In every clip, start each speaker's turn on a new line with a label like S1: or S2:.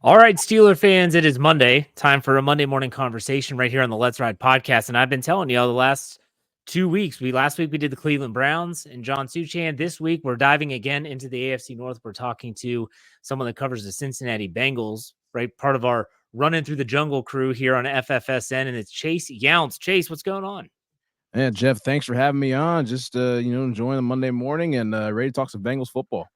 S1: All right, Steeler fans, it is Monday. Time for a Monday morning conversation right here on the Let's Ride podcast. And I've been telling you all the last 2 weeks. Last week we did the Cleveland Browns and John Suchan. This week we're diving again into the AFC North. We're talking to someone that covers the Cincinnati Bengals, right? Part of our running through the jungle crew here on FFSN, and it's Chase Younts. Chase, what's going on?
S2: Yeah, Jeff, thanks for having me on. Just enjoying the Monday morning and ready to talk some Bengals football.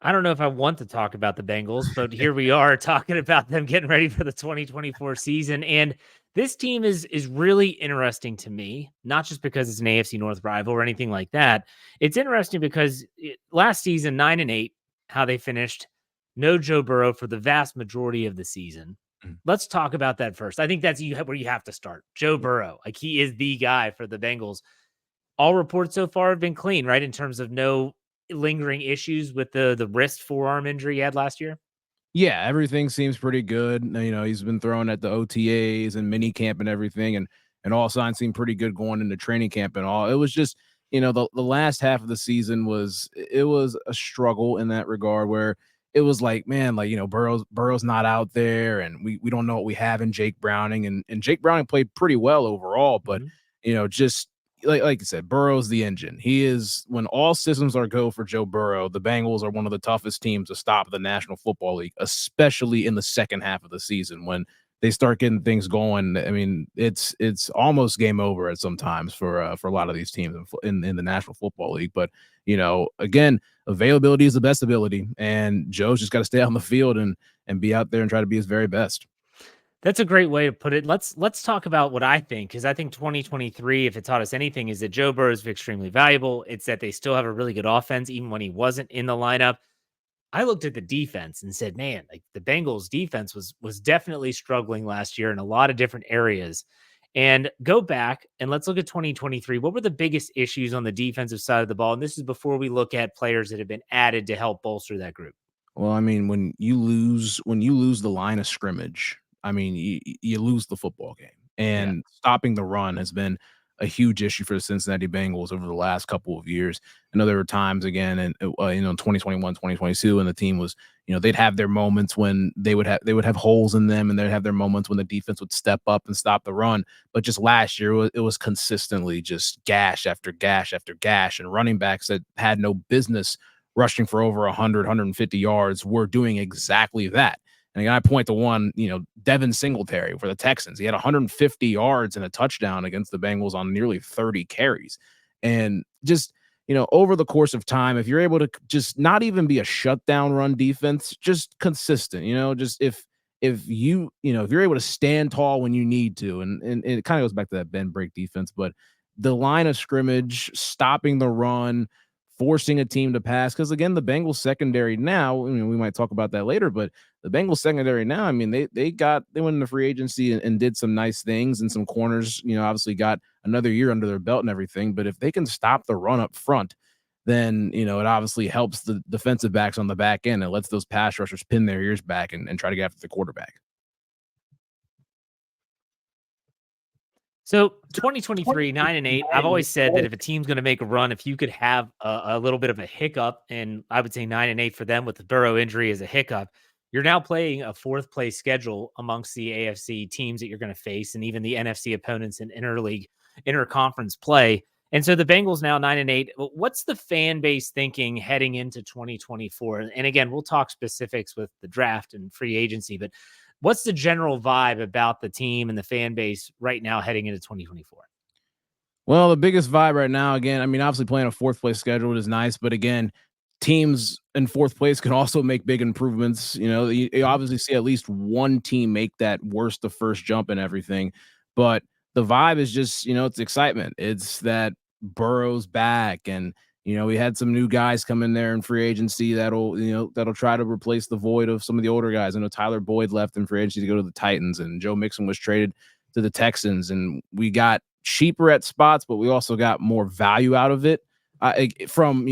S1: I don't know if I want to talk about the Bengals, but here we are talking about them getting ready for the 2024 season. And this team is really interesting to me, not just because it's an AFC North rival or anything like that. It's interesting because last season, 9-8, how they finished, no Joe Burrow for the vast majority of the season.
S2: Mm.
S1: Let's talk about that first. I think that's where you have to start. Joe Burrow, like he is the guy for the Bengals. All reports so far have been clean, right? In terms of no lingering issues with the wrist forearm injury he had last year?
S2: Yeah, everything seems pretty good. He's been throwing at the OTAs and mini camp and everything, and all signs seem pretty good going into training camp and all. It was just, the last half of the season was a struggle in that regard where it was like, man, like, Burrow's not out there, and we don't know what we have in Jake Browning, and Jake Browning played pretty well overall, but
S1: Mhm.
S2: just like you said, Burrow's the engine. He is, when all systems are go for Joe Burrow, the Bengals are one of the toughest teams to stop in the National Football League, especially in the second half of the season when they start getting things going. I mean, it's almost game over at sometimes for a lot of these teams in the National Football League. But again, availability is the best ability, and Joe's just got to stay on the field and be out there and try to be his very best.
S1: That's a great way to put it. Let's talk about what I think, because I think 2023, if it taught us anything, is that Joe Burrow is extremely valuable. It's that they still have a really good offense, even when he wasn't in the lineup. I looked at the defense and said, man, like the Bengals defense was definitely struggling last year in a lot of different areas. And go back and let's look at 2023. What were the biggest issues on the defensive side of the ball? And this is before we look at players that have been added to help bolster that group.
S2: Well, I mean, when you lose the line of scrimmage, I mean, you lose the football game.
S1: Yeah.
S2: And stopping the run has been a huge issue for the Cincinnati Bengals over the last couple of years. I know there were times again in 2021, 2022, and the team was, they'd have their moments when they would have holes in them, and they'd have their moments when the defense would step up and stop the run. But just last year, it was consistently just gash after gash after gash, and running backs that had no business rushing for over 100, 150 yards were doing exactly that. And again, I point to one, Devin Singletary for the Texans. He had 150 yards and a touchdown against the Bengals on nearly 30 carries. And just, over the course of time, if you're able to just not even be a shutdown run defense, just consistent, just if you're able to stand tall when you need to, and it kind of goes back to that bend break defense, but the line of scrimmage, stopping the run, forcing a team to pass. Because again, the Bengals secondary now, we might talk about that later, but the Bengals secondary now, I mean, they went into free agency and did some nice things, and some corners, obviously got another year under their belt and everything. But if they can stop the run up front, then it obviously helps the defensive backs on the back end and lets those pass rushers pin their ears back and try to get after the quarterback.
S1: So 2023, 9-8. I've always said that if a team's going to make a run, if you could have a little bit of a hiccup, and I would say 9-8 for them with the Burrow injury as a hiccup, you're now playing a fourth place schedule amongst the AFC teams that you're going to face, and even the NFC opponents in interleague, interconference play. And so the Bengals now 9-8. What's the fan base thinking heading into 2024? And again, we'll talk specifics with the draft and free agency, but what's the general vibe about the team and the fan base right now heading into 2024?
S2: Well, the biggest vibe right now, again, I mean, obviously playing a fourth place schedule is nice, but again, teams in fourth place can also make big improvements. You
S1: Mhm.
S2: obviously see at least one team make that worst of first jump and everything, but the vibe is just, it's excitement. It's that Burrow's back, and we had some new guys come in there in free agency that'll try to replace the void of some of the older guys. I know Tyler Boyd left in free agency to go to the Titans, and Joe Mixon was traded to the Texans, and we got cheaper at spots, but we also got more value out of it. From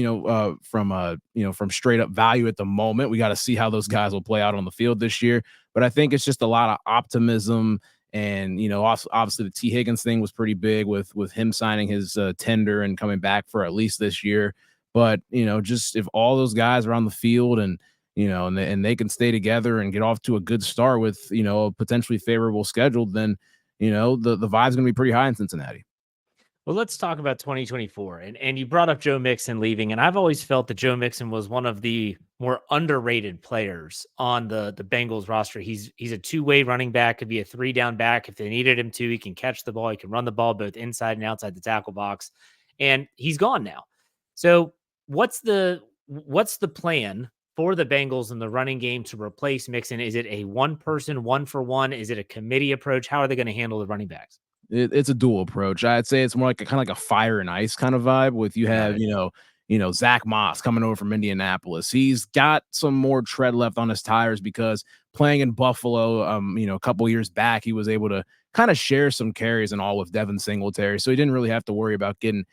S2: straight up value at the moment. We got to see how those guys will play out on the field this year. But I think it's just a lot of optimism. And also, obviously the T Higgins thing was pretty big with him signing his tender and coming back for at least this year. But just if all those guys are on the field and and they can stay together and get off to a good start with, a potentially favorable schedule, then, the vibe's going to be pretty high in Cincinnati.
S1: Well, let's talk about 2024. And you brought up Joe Mixon leaving, and I've always felt that Joe Mixon was one of the more underrated players on the Bengals roster. He's a two-way running back, could be a three-down back if they needed him to. He can catch the ball, he can run the ball both inside and outside the tackle box. And he's gone now. So, what's the plan for the Bengals in the running game to replace Mixon? Is it a one-person, one-for-one? Is it a committee approach? How are they going to handle the running backs?
S2: It's a dual approach. I'd say it's more like a kind of like a fire and ice kind of vibe with you
S1: Got
S2: have,
S1: it.
S2: Zach Moss coming over from Indianapolis. He's got some more tread left on his tires because playing in Buffalo, a couple years back, he was able to kind of share some carries and all with Devin Singletary. So he didn't really have to worry about getting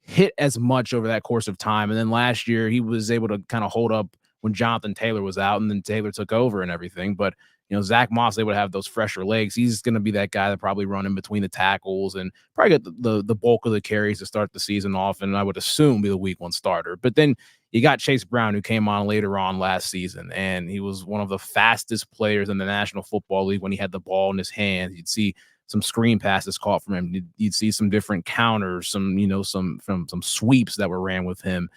S2: hit as much over that course of time. And then last year he was able to kind of hold up when Jonathan Taylor was out, and then Taylor took over and everything. But Zach Moss able to have those fresher legs. He's going to be that guy that probably run in between the tackles and probably get the bulk of the carries to start the season off. And I would assume be the week one starter. But then you got Chase Brown, who came on later on last season, and he was one of the fastest players in the National Football League when he had the ball in his hands. You'd see some screen passes caught from him. You'd see some different counters, some sweeps that were ran with him.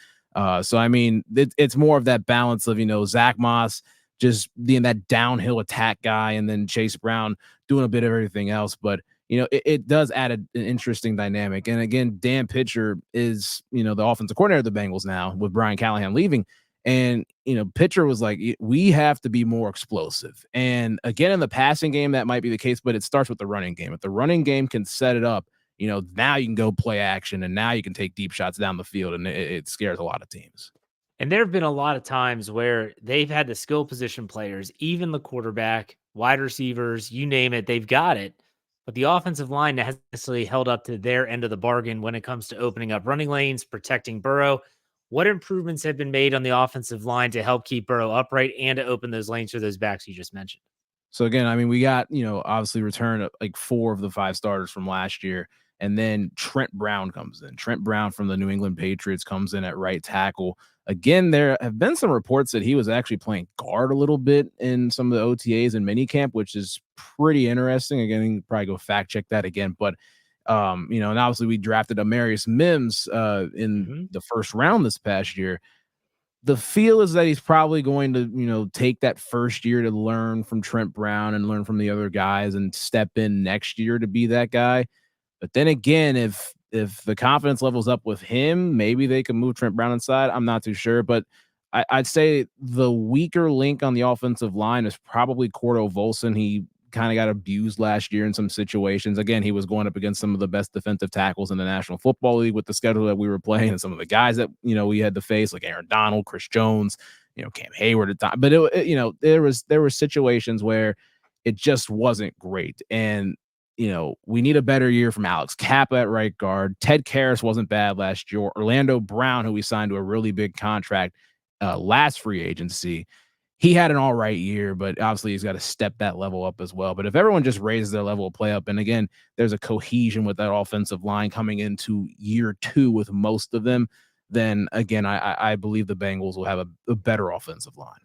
S2: So I mean, it's more of that balance of Zach Moss just being that downhill attack guy, and then Chase Brown doing a bit of everything else. But it does add an interesting dynamic. And again, Dan Pitcher is the offensive coordinator of the Bengals now with Brian Callahan leaving. And Pitcher was like, we have to be more explosive. And again, in the passing game, that might be the case, but it starts with the running game. If the running game can set it up, now you can go play action, and now you can take deep shots down the field, and it scares a lot of teams.
S1: And there have been a lot of times where they've had the skill position players, even the quarterback, wide receivers, you name it, they've got it. But the offensive line hasn't necessarily held up to their end of the bargain when it comes to opening up running lanes, protecting Burrow. What improvements have been made on the offensive line to help keep Burrow upright and to open those lanes for those backs you just mentioned?
S2: So again, I mean, we got, obviously return like 4 of the 5 starters from last year. And then Trent Brown comes in. Trent Brown from the New England Patriots comes in at right tackle. Again, there have been some reports that he was actually playing guard a little bit in some of the OTAs and minicamp, which is pretty interesting. Again, you can probably go fact check that again. But, and obviously we drafted Amarius Mims in the first round this past year. The feel is that he's probably going to, take that first year to learn from Trent Brown and learn from the other guys and step in next year to be that guy. But then again, if the confidence level's up with him, maybe they can move Trent Brown inside. I'm not too sure, but I'd say the weaker link on the offensive line is probably Cordo Volson. He kind of got abused last year in some situations. Again, he was going up against some of the best defensive tackles in the National Football League with the schedule that we were playing, and some of the guys that we had to face, like Aaron Donald, Chris Jones, Cam Hayward at the time. But there were situations where it just wasn't great, and we need a better year from Alex Kappa at right guard. Ted Karras wasn't bad last year. Orlando Brown, who we signed to a really big contract last free agency, he had an all right year, but obviously he's got to step that level up as well. But if everyone just raises their level of play up, and again, there's a cohesion with that offensive line coming into year 2 with most of them, then again, I believe the Bengals will have a better offensive line.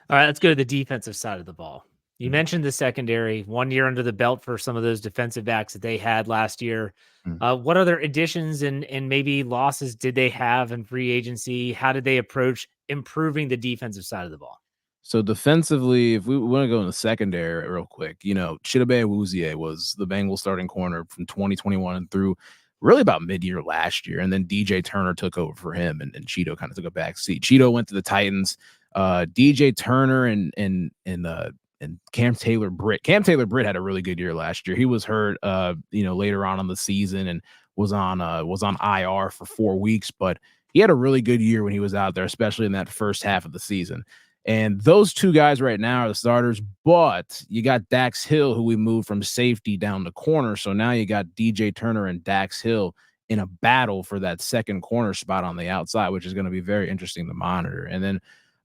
S1: All right, let's go to the defensive side of the ball. You mentioned the secondary, 1 year under the belt for some of those defensive backs that they had last year. What other additions and maybe losses did they have in free agency? How did they approach improving the defensive side of the ball?
S2: So defensively, if we want to go in the secondary real quick, Chidobe Awuzie was the Bengals starting corner from 2021 and through really about mid-year last year. And then DJ Turner took over for him, and Cheeto kind of took a back seat. Cheeto went to the Titans. DJ Turner and Cam Taylor Britt. Cam Taylor Britt had a really good year last year. He was hurt later on in the season and was on IR for 4 weeks, but he had a really good year when he was out there, especially in that first half of the season. And those 2 guys right now are the starters, but you got Dax Hill, who we moved from safety down to corner. So now you got DJ Turner and Dax Hill in a battle for that second corner spot on the outside, which is going to be very interesting to monitor. And then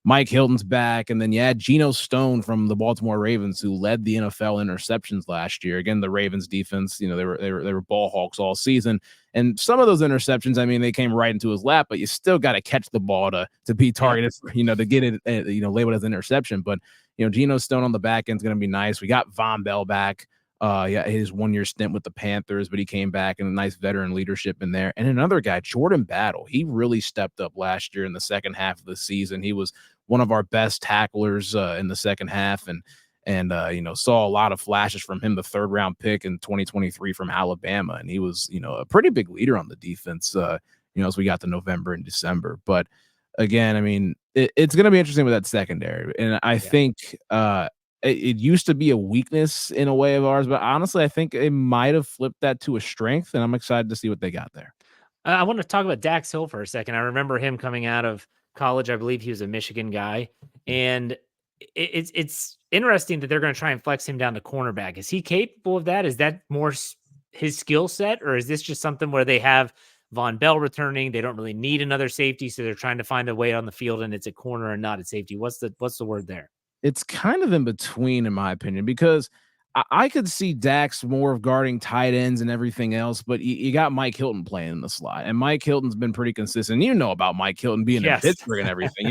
S2: Mike Hilton's back, and then you had Geno Stone from the Baltimore Ravens, who led the NFL interceptions last year. Again, the Ravens defense, they were ball hawks all season, and some of those interceptions, I mean, they came right into his lap, but you still got to catch the ball to be targeted, to get it, labeled as an interception. But Geno Stone on the back end is going to be nice. We got Von Bell back. His 1-year stint with the Panthers, but he came back and a nice veteran leadership in there. And another guy, Jordan Battle, he really stepped up last year in the second half of the season. He was one of our best tacklers in the second half, and saw a lot of flashes from him, the 3rd round pick in 2023 from Alabama. And he was, a pretty big leader on the defense, as we got to November and December. But again, I mean, it's going to be interesting with that secondary. And I think, it used to be a weakness in a way of ours, but honestly, I think it might have flipped that to a strength, and I'm excited to see what they got there.
S1: I want to talk about Dax Hill for a second. I remember him coming out of college. I believe he was a Michigan guy, and it's interesting that they're going to try and flex him down to cornerback. Is he capable of that? Is that more his skill set, or is this just something where they have Von Bell returning? They don't really need another safety, so they're trying to find a way on the field, and it's a corner and not a safety. What's the word there?
S2: It's kind of in between, in my opinion, because I could see Dax more of guarding tight ends and everything else, but you got Mike Hilton playing in the slot, and Mike Hilton's been pretty consistent. You know about Mike Hilton being in Pittsburgh and everything.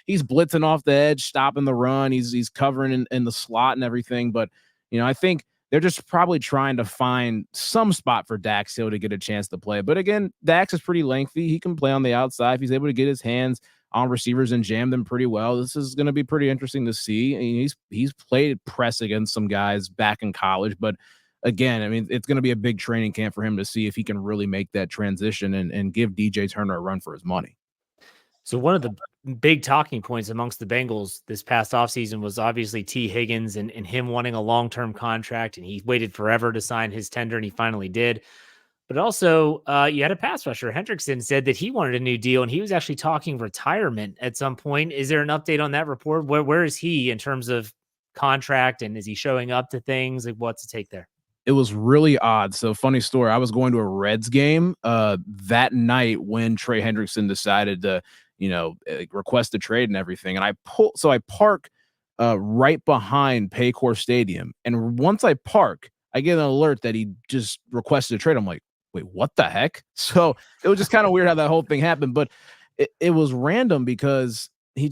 S2: He's blitzing off the edge, stopping the run. He's covering in the slot and everything. But I think they're just probably trying to find some spot for Dax Hill to get a chance to play. But again, Dax is pretty lengthy. He can play on the outside if he's able to get his hands on receivers and jam them pretty well. This is going to be pretty interesting to see. I mean, he's played press against some guys back in college, but again, I mean, it's going to be a big training camp for him to see if he can really make that transition and give DJ Turner a run for his money.
S1: So one of the big talking points amongst the Bengals this past offseason was obviously T. Higgins and him wanting a long-term contract, and he waited forever to sign his tender, and he finally did. But also, you had a pass rusher. Hendrickson said that he wanted a new deal, and he was actually talking retirement at some point. Is there an update on that report? Where is he in terms of contract, and is he showing up to things? Like, what's the take there?
S2: It was really odd. So funny story. I was going to a Reds game that night when Trey Hendrickson decided to, request a trade and everything. And I park right behind Paycor Stadium. And once I park, I get an alert that he just requested a trade. I'm like, wait, what the heck? So it was just kind of weird how that whole thing happened, but it was random because he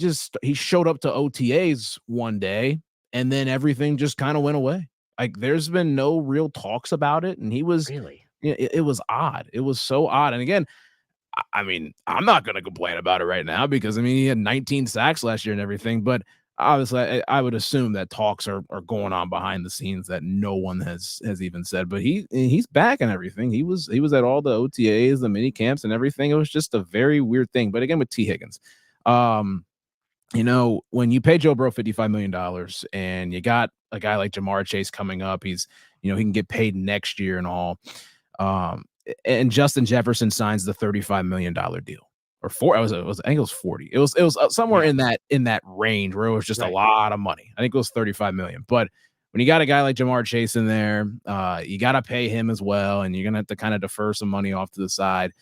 S2: showed up to OTAs one day and then everything just kind of went away. Like there's been no real talks about it. And he was
S1: really,
S2: it was odd. It was so odd. And again, I mean, I'm not going to complain about it right now because I mean, he had 19 sacks last year and everything, but obviously I would assume that talks are going on behind the scenes that no one has even said, but he's back and everything. He was at all the OTAs, the mini camps and everything. It was just a very weird thing. But again, with T. Higgins, when you pay Joe Burrow $55 million and you got a guy like Jamar Chase coming up, he can get paid next year and all. And Justin Jefferson signs the $35 million deal. Or I think it was 40. It was somewhere in that range where it was just a lot of money. I think it was 35 million. But when you got a guy like Jamar Chase in there, you got to pay him as well, and you're gonna have to kind of defer some money off to the side.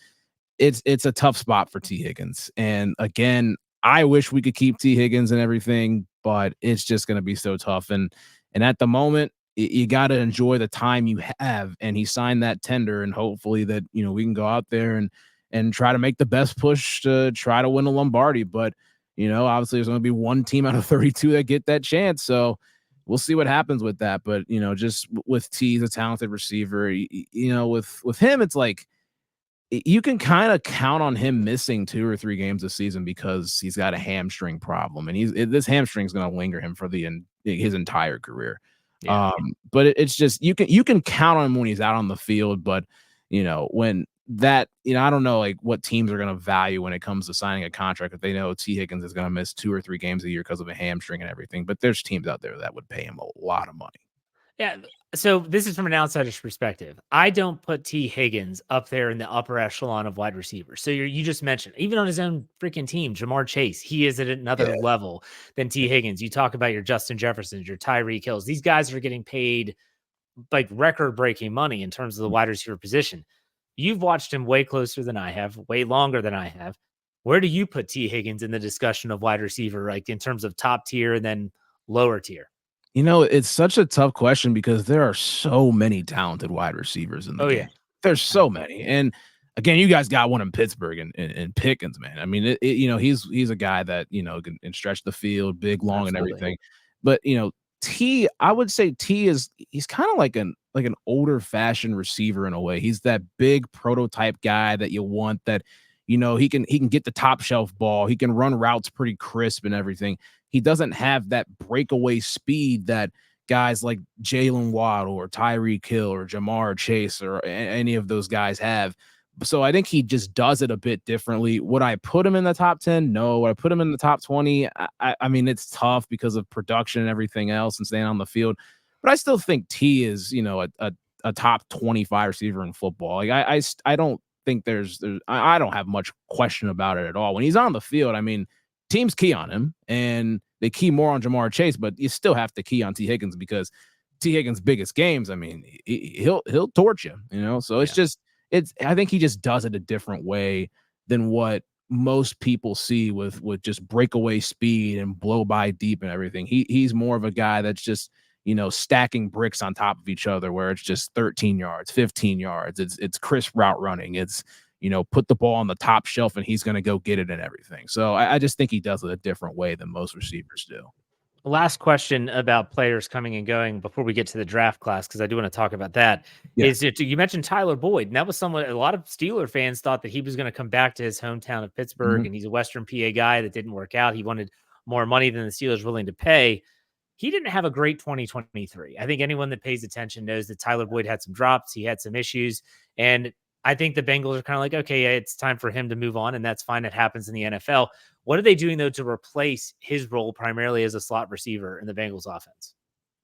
S2: It's a tough spot for T. Higgins. And again, I wish we could keep T. Higgins and everything, but it's just gonna be so tough. And at the moment, you got to enjoy the time you have. And he signed that tender, and hopefully that we can go out there and try to make the best push to try to win a Lombardi. But, obviously there's going to be one team out of 32 that get that chance. So we'll see what happens with that. But, just with T, the talented receiver, with him, it's like you can kind of count on him missing 2 or 3 games this season because he's got a hamstring problem. And this hamstring is going to linger him for his entire career. Yeah. But it's just, you can count on him when he's out on the field. But, when that, I don't know like what teams are going to value when it comes to signing a contract if they know T. Higgins is going to miss 2 or 3 games a year because of a hamstring and everything. But there's teams out there that would pay him a lot of money.
S1: Yeah. So this is from an outsider's perspective. I don't put T. Higgins up there in the upper echelon of wide receivers. So you just mentioned, even on his own freaking team, Jamar Chase, he is at another level than T. Higgins. You talk about your Justin Jeffersons, your Tyreek Hills. These guys are getting paid like record-breaking money in terms of the wide receiver position. You've watched him way closer than I have, way longer than I have. Where do you put T. Higgins in the discussion of wide receiver, like in terms of top tier and then lower tier?
S2: It's such a tough question because there are so many talented wide receivers in the
S1: Oh, yeah.
S2: game. There's so many. And again, you guys got one in Pittsburgh and Pickens, man. I mean, he's a guy that, can stretch the field, big, long, and
S1: Absolutely.
S2: everything. But, I would say he's kind of like an older fashioned receiver in a way. He's that big prototype guy that you want that, he can get the top shelf ball. He can run routes pretty crisp and everything. He doesn't have that breakaway speed that guys like Jalen Waddle or Tyreek Hill or Jamar Chase or any of those guys have. So I think he just does it a bit differently. Would I put him in the top 10? No. Would I put him in the top 20? I mean, it's tough because of production and everything else and staying on the field. But I still think T is, a top 25 receiver in football. Like I don't think I don't have much question about it at all. When he's on the field, I mean, teams key on him and they key more on Jamar Chase, but you still have to key on T. Higgins because T. Higgins' biggest games, I mean, he'll torch you. So I think he just does it a different way than what most people see with just breakaway speed and blow by deep and everything. He's more of a guy that's just stacking bricks on top of each other where it's just 13 yards, 15 yards. It's crisp route running. It's put the ball on the top shelf and he's going to go get it and everything. So I just think he does it a different way than most receivers do.
S1: Last question about players coming and going before we get to the draft class, because I do want to talk about that.
S2: Yeah.
S1: Is it you mentioned Tyler Boyd, and that was someone a lot of Steeler fans thought that he was going to come back to his hometown of Pittsburgh, and he's a Western PA guy that didn't work out. He wanted more money than the Steelers willing to pay. He didn't have a great 2023. I think anyone that pays attention knows that Tyler Boyd had some drops. He had some issues. And I think the Bengals are kind of like, okay, it's time for him to move on. And that's fine. It happens in the NFL. What are they doing, though, to replace his role primarily as a slot receiver in the Bengals offense?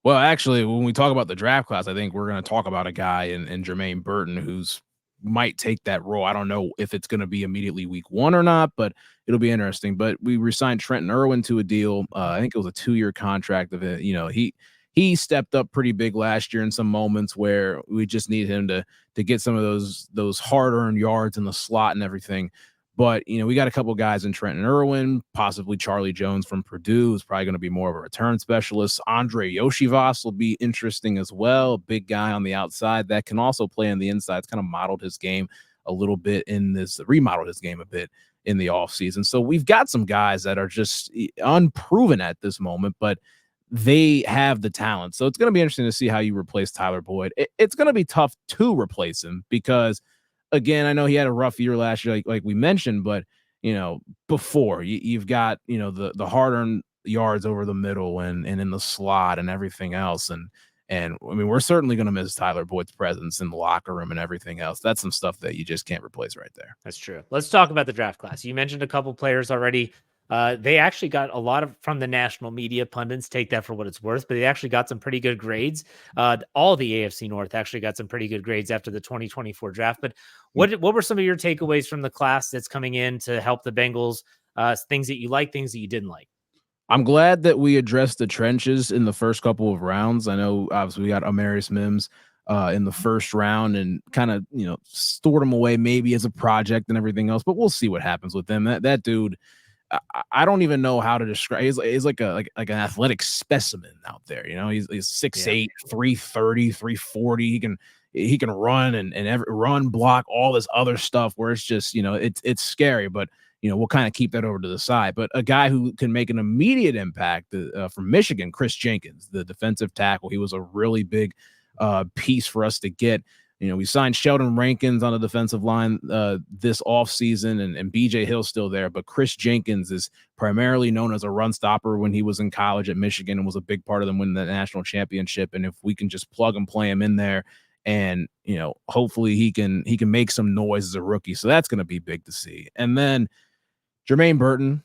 S2: Well, actually, when we talk about the draft class, I think we're going to talk about a guy in Jermaine Burton who's might take that role. I don't know if it's going to be immediately week 1 or not, but it'll be interesting. But we resigned Trenton Irwin to a deal. I think it was a 2-year contract of it. He stepped up pretty big last year in some moments where we just need him to get some of those hard-earned yards in the slot and everything. But, we got a couple guys in Trenton Irwin, possibly Charlie Jones from Purdue, who's probably going to be more of a return specialist. Andre Yoshivas will be interesting as well. Big guy on the outside that can also play on the inside. It's kind of remodeled his game a bit in the offseason. So we've got some guys that are just unproven at this moment, but they have the talent. So it's going to be interesting to see how you replace Tyler Boyd. It's going to be tough to replace him because – again, I know he had a rough year last year, like we mentioned, but before you've got the hard-earned yards over the middle and in the slot and everything else, and I mean we're certainly going to miss Tyler Boyd's presence in the locker room and everything else. That's some stuff that you just can't replace right there.
S1: That's true. Let's talk about the draft class. You mentioned a couple players already. They actually got a lot from the national media pundits, take that for what it's worth, but they actually got some pretty good grades. All the AFC North actually got some pretty good grades after the 2024 draft. But what were some of your takeaways from the class that's coming in to help the Bengals? Things that you like, things that you didn't like.
S2: I'm glad that we addressed the trenches in the first couple of rounds. I know obviously we got Amarius Mims in the first round and kind of, stored him away maybe as a project and everything else, but we'll see what happens with him. That dude, I don't even know how to describe. He's like an athletic specimen out there. He's 6'8", 330, 340. He can run and run, block, all this other stuff where it's just, it's scary, but we'll kind of keep that over to the side. But a guy who can make an immediate impact from Michigan, Chris Jenkins, the defensive tackle. He was a really big piece for us to get. We signed Sheldon Rankins on the defensive line this offseason, and BJ Hill's still there. But Chris Jenkins is primarily known as a run stopper when he was in college at Michigan and was a big part of them winning the national championship. And if we can just plug and play him in there and, hopefully he can make some noise as a rookie. So that's going to be big to see. And then Jermaine Burton,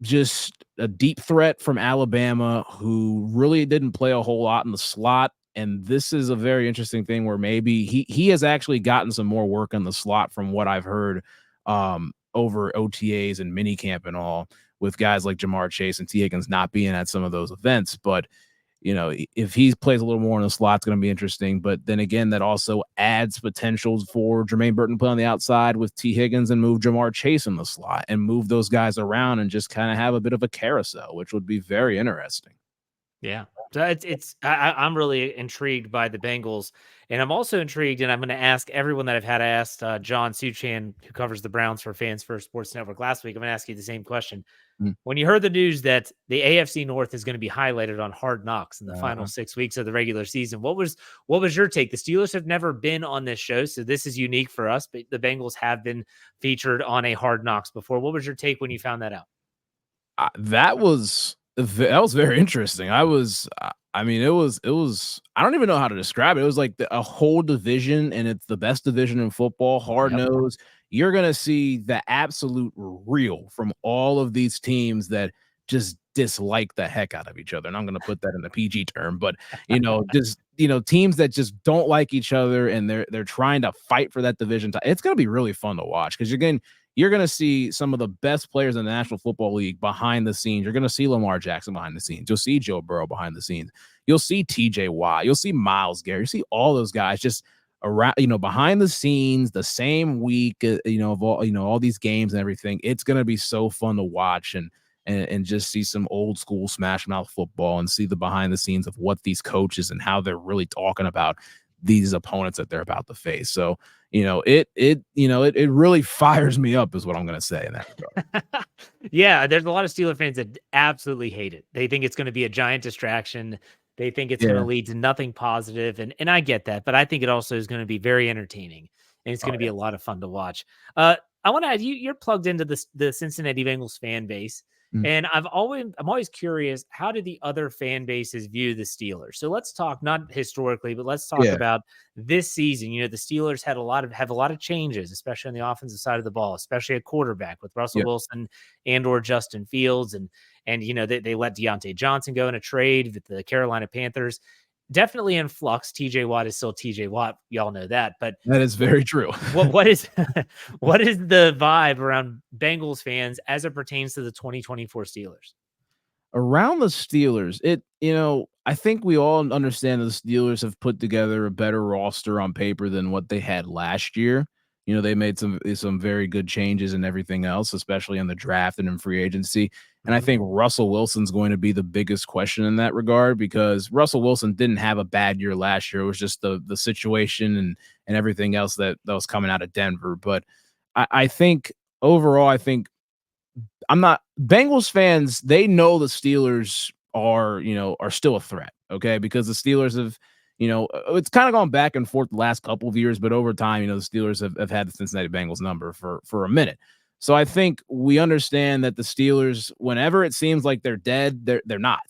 S2: just a deep threat from Alabama who really didn't play a whole lot in the slot. And this is a very interesting thing where maybe he has actually gotten some more work in the slot from what I've heard over OTAs and minicamp and all with guys like Jamar Chase and T. Higgins not being at some of those events. But, if he plays a little more in the slot, it's going to be interesting. But then again, that also adds potentials for Jermaine Burton to play on the outside with T. Higgins and move Jamar Chase in the slot and move those guys around and just kind of have a bit of a carousel, which would be very interesting.
S1: Yeah. So I'm really intrigued by the Bengals, and I'm also intrigued, and I'm going to ask everyone that I've had asked, John Suchan, who covers the Browns for Fans First Sports Network last week. I'm going to ask you the same question.
S2: Mm.
S1: When you heard the news that the AFC North is going to be highlighted on Hard Knocks in the final
S2: Uh,
S1: 6 weeks of the regular season, what was your take? The Steelers have never been on this show, so this is unique for us, but the Bengals have been featured on a Hard Knocks before. What was your take when you found that out?
S2: that was very interesting. I mean, it was I don't even know how to describe it. It was like a whole division, and it's the best division in football. Hard
S1: Yep.
S2: nose. You're gonna see the absolute real from all of these teams that just dislike the heck out of each other. And I'm gonna put that in the PG term, but just teams that just don't like each other, and they're trying to fight for that division. It's gonna be really fun to watch because you're going to see some of the best players in the National Football League behind the scenes. You're going to see Lamar Jackson behind the scenes. You'll see Joe Burrow behind the scenes. You'll see TJ Watt. You'll see Myles Garrett. You see all those guys just around, behind the scenes the same week, of all these games and everything. It's going to be so fun to watch and just see some old school smash mouth football and see the behind the scenes of what these coaches and how they're really talking about these opponents that they're about to face. So, it really fires me up is what I'm going to say in that regard.
S1: Yeah, there's a lot of Steeler fans that absolutely hate it. They think it's going to be a giant distraction. They think it's going to
S2: Yeah.
S1: lead to nothing positive, and I get that, but I think it also is going to be very entertaining, and it's
S2: Oh,
S1: going to be
S2: yeah.
S1: a lot of fun to watch. I want to add you're plugged into the Cincinnati Bengals fan base,
S2: Mm.
S1: and I'm always curious, how do the other fan bases view the Steelers? So let's talk not historically, but let's talk
S2: Yeah.
S1: about this season. The Steelers have a lot of changes, especially on the offensive side of the ball, especially at quarterback with Russell
S2: Yeah.
S1: Wilson or Justin Fields, and they let Deontay Johnson go in a trade with the Carolina Panthers. Definitely in flux. TJ Watt is still TJ Watt. Y'all know that. But
S2: That is very true.
S1: what is what is the vibe around Bengals fans as it pertains to the 2024 Steelers?
S2: Around the Steelers, I think we all understand that the Steelers have put together a better roster on paper than what they had last year. They made some very good changes and everything else, especially in the draft and in free agency. And I
S1: Mhm.
S2: think Russell Wilson's going to be the biggest question in that regard because Russell Wilson didn't have a bad year last year. It was just the situation and everything else that was coming out of Denver. But I think overall, I'm not Bengals fans, they know the Steelers are still a threat, okay? Because the Steelers have, it's kind of gone back and forth the last couple of years, but over time, the Steelers have had the Cincinnati Bengals number for a minute. So I think we understand that the Steelers, whenever it seems like they're dead, they're not.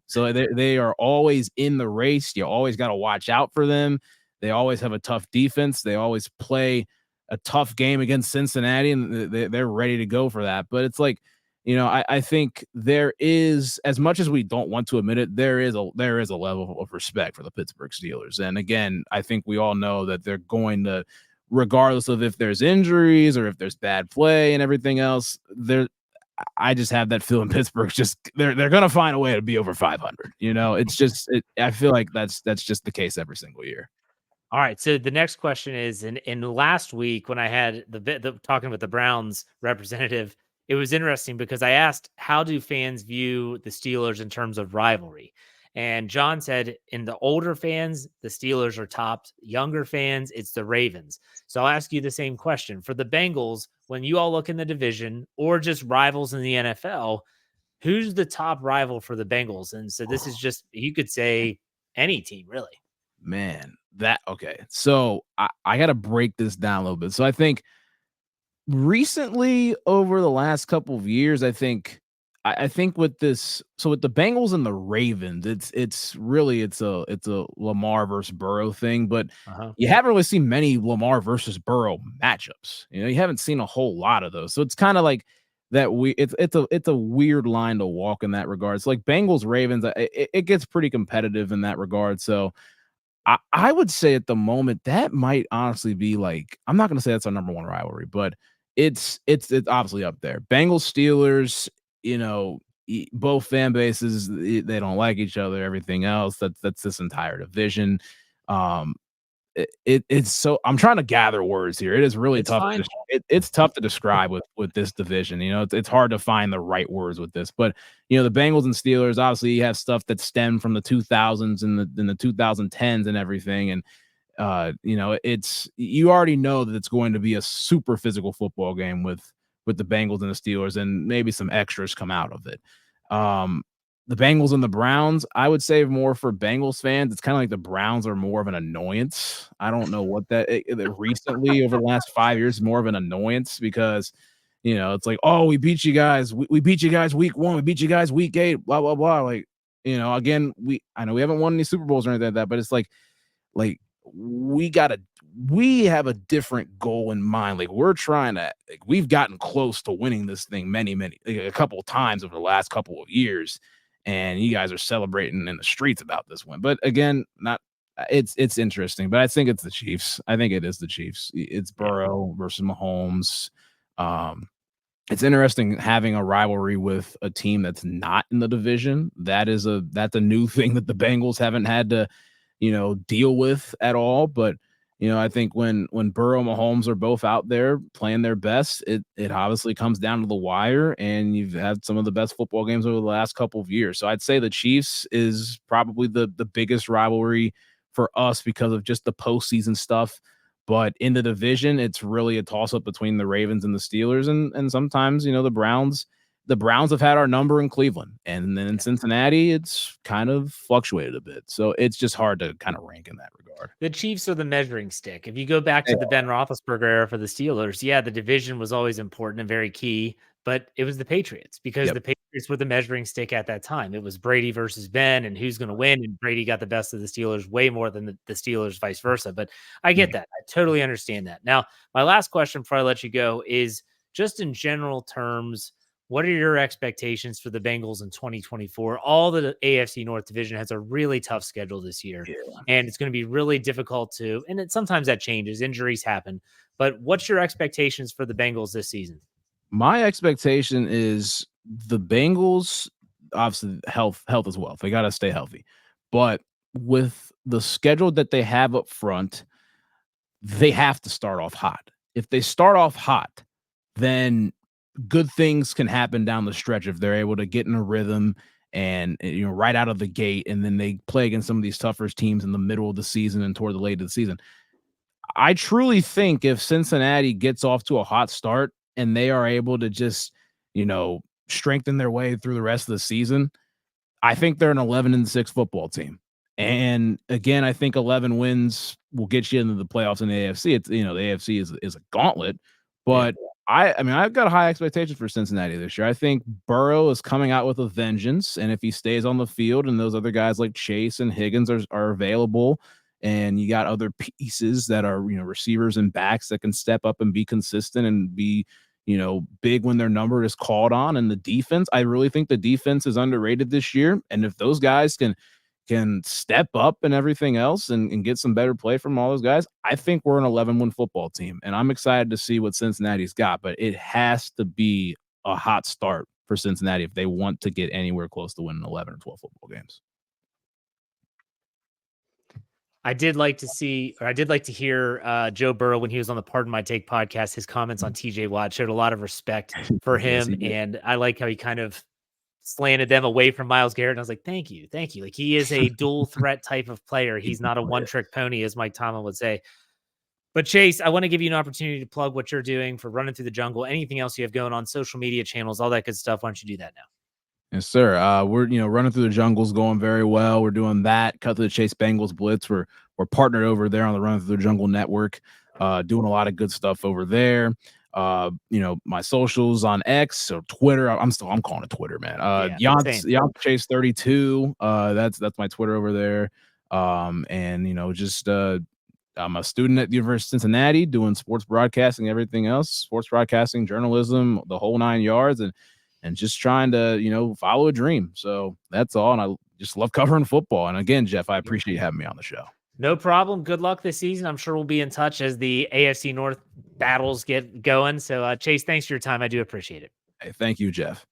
S2: So they are always in the race. You always got to watch out for them. They always have a tough defense. They always play a tough game against Cincinnati, and they're ready to go for that. But it's like, I think there is, as much as we don't want to admit it, there is a level of respect for the Pittsburgh Steelers. And again, I think we all know that they're going to, regardless of if there's injuries or if there's bad play and everything else, I just have that feeling Pittsburgh's just they're gonna find a way to be over 500. It's just I feel like that's just the case every single year.
S1: All right. So the next question is in last week when I had the talking with the Browns representative, it was interesting because I asked, how do fans view the Steelers in terms of rivalry? And John said, in the older fans, the Steelers are topped. Younger fans, it's the Ravens. So I'll ask you the same question. For the Bengals, when you all look in the division or just rivals in the NFL, who's the top rival for the Bengals? And so this is just, you could say any team, really.
S2: Man, that okay. So I got to break this down a little bit. So I think recently, over the last couple of years, I think with with the Bengals and the Ravens, it's a Lamar versus Burrow thing, but
S1: Uh-huh.
S2: you haven't really seen many Lamar versus Burrow matchups. You haven't seen a whole lot of those. So it's kind of like that it's a weird line to walk in that regard. It's like Bengals Ravens, it gets pretty competitive in that regard. So I would say at the moment that might honestly be like, I'm not gonna say that's our number one rivalry, but it's obviously up there. Bengals Steelers, both fan bases, they don't like each other. Everything else, that's this entire division. Um, it's so I'm trying to gather words here. It is really
S1: It's
S2: tough.
S1: fine.
S2: It's tough to describe with this division. It's hard to find the right words with this. But the Bengals and Steelers, obviously, you have stuff that stemmed from the 2000s and the 2010s and everything. And it's you already know that it's going to be a super physical football game with the Bengals and the Steelers, and maybe some extras come out of it. The Bengals and the Browns, I would say more for Bengals fans. It's kind of like the Browns are more of an annoyance. I don't know what that recently over the last 5 years, more of an annoyance because it's like, oh, we beat you guys. We beat you guys week 1. We beat you guys week 8, blah, blah, blah. Like, again, I know we haven't won any Super Bowls or anything like that, but it's like we have a different goal in mind. Like we're trying to, we've gotten close to winning this thing many, a couple of times over the last couple of years. And you guys are celebrating in the streets about this one. But again, it's interesting, but I think it's the Chiefs. I think it is the Chiefs. It's Burrow versus Mahomes. It's interesting having a rivalry with a team that's not in the division. That's a new thing that the Bengals haven't had to, deal with at all. But I think when Burrow and Mahomes are both out there playing their best, it obviously comes down to the wire, and you've had some of the best football games over the last couple of years. So I'd say the Chiefs is probably the biggest rivalry for us because of just the postseason stuff. But in the division, it's really a toss-up between the Ravens and the Steelers, and sometimes the Browns. The Browns have had our number in Cleveland, and then in Cincinnati, it's kind of fluctuated a bit. So it's just hard to kind of rank in that regard.
S1: The Chiefs are the measuring stick. If you go back to the Ben Roethlisberger era for the Steelers, yeah, the division was always important and very key, but it was the Patriots because the Patriots were the measuring stick at that time. It was Brady versus Ben and who's going to win, and Brady got the best of the Steelers way more than the Steelers, vice versa. But I get that. I totally understand that. Now, my last question before I let you go is just in general terms, what are your expectations for the Bengals in 2024? All the AFC North division has a really tough schedule this year, and it's going to be really difficult to, and sometimes that changes, injuries happen, but what's your expectations for the Bengals this season?
S2: My expectation is the Bengals, obviously health is wealth. They got to stay healthy, but with the schedule that they have up front, they have to start off hot. If they start off hot, then good things can happen down the stretch if they're able to get in a rhythm and right out of the gate, and then they play against some of these tougher teams in the middle of the season and toward the late of the season. I truly think if Cincinnati gets off to a hot start and they are able to just, strengthen their way through the rest of the season, I think they're an 11-6 football team. And again, I think 11 wins will get you into the playoffs in the AFC. It's, the AFC is a gauntlet, but I've got high expectations for Cincinnati this year. I think Burrow is coming out with a vengeance, and if he stays on the field and those other guys like Chase and Higgins are available, and you got other pieces that are, receivers and backs that can step up and be consistent and be, big when their number is called on, and the defense, I really think the defense is underrated this year. And if those guys can step up and everything else and get some better play from all those guys, I think we're an 11-win football team. And I'm excited to see what Cincinnati's got, but it has to be a hot start for Cincinnati if they want to get anywhere close to winning 11 or 12 football games.
S1: I did like to hear Joe Burrow when he was on the Pardon My Take podcast. His comments on TJ Watt showed a lot of respect for him.
S2: Yes,
S1: and I like how he kind of slanted them away from Myles Garrett. And I was like, thank you. Like, he is a dual threat type of player. He's not a one-trick pony, as Mike Tomlin would say. But Chase, I want to give you an opportunity to plug what you're doing for Running Through the Jungle, anything else you have going on, social media channels, all that good stuff. Why don't you do that now?
S2: Yes, sir. We're Running Through the Jungle is going very well. We're doing that. Cut to the Chase Bengals Blitz. We're partnered over there on the Running Through the Jungle network, doing a lot of good stuff over there. My socials on X or Twitter. I'm calling it Twitter, man. Younts Chase 32. That's my Twitter over there. I'm a student at the University of Cincinnati doing sports broadcasting, everything else, sports broadcasting, journalism, the whole 9 yards, and just trying to, follow a dream. So that's all. And I just love covering football. And again, Jeff, I appreciate you having me on the show.
S1: No problem. Good luck this season. I'm sure we'll be in touch as the AFC North battles get going. So, Chase, thanks for your time. I do appreciate it.
S2: Hey, thank you, Jeff.